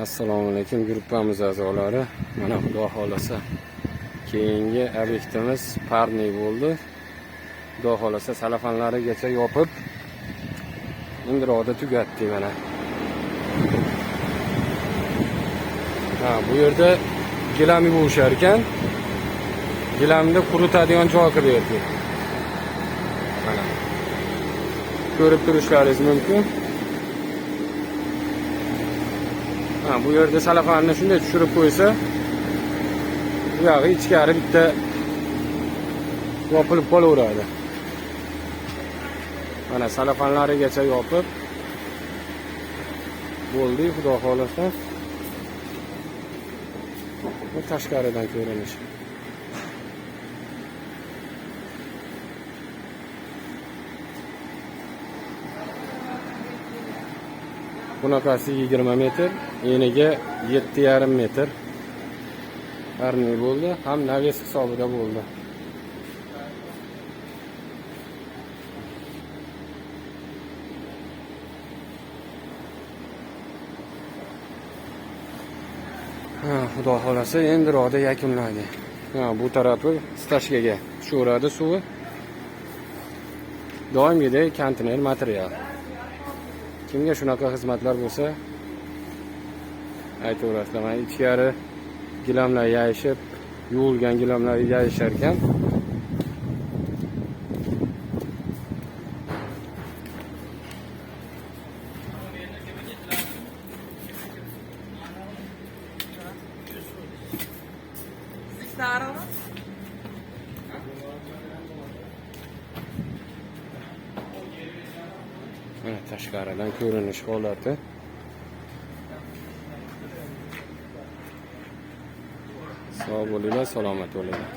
Assalomu alaykum gruppamiz a'zolari. Mana xudo xolasa keyingi obyektimiz parniy bo'ldi. Xudo xolasa salafanlarigacha yopib ingiroqda tugatdik mana. Bu yerda gilam yuvishar ekan. Gilamni quritadigan joy qilyapti. Mana. Ko'rib turishlaringiz mumkin. Bu yerda salafanni shunday tushirib qo'ysa, bu yog'i ichkari bitta yopilib qolaveradi. Mana salafanlarigacha yopib bo'ldi, xudo xolasa. Bu tashqaridan ko'rinishi. Bunaqasi 20 metr, eniga 7,5 metr. Parniy bo'ldi, ham naves hisobida bo'ldi. Xudo xolasa endi ro'da yakunladi. Bu tarafi stashkaga tushaveradi suvi. Doimgidek konteyner material. Kimga shunaqa xizmatlar bo'lsa, aytaverasizlar. Mana ichkari gilamlar yayishib, yuvilgan gilamlar yayishar ekan. Mana tashqaridan ko'rinish holati. Sog' bo'linglar, salomat bo'linglar.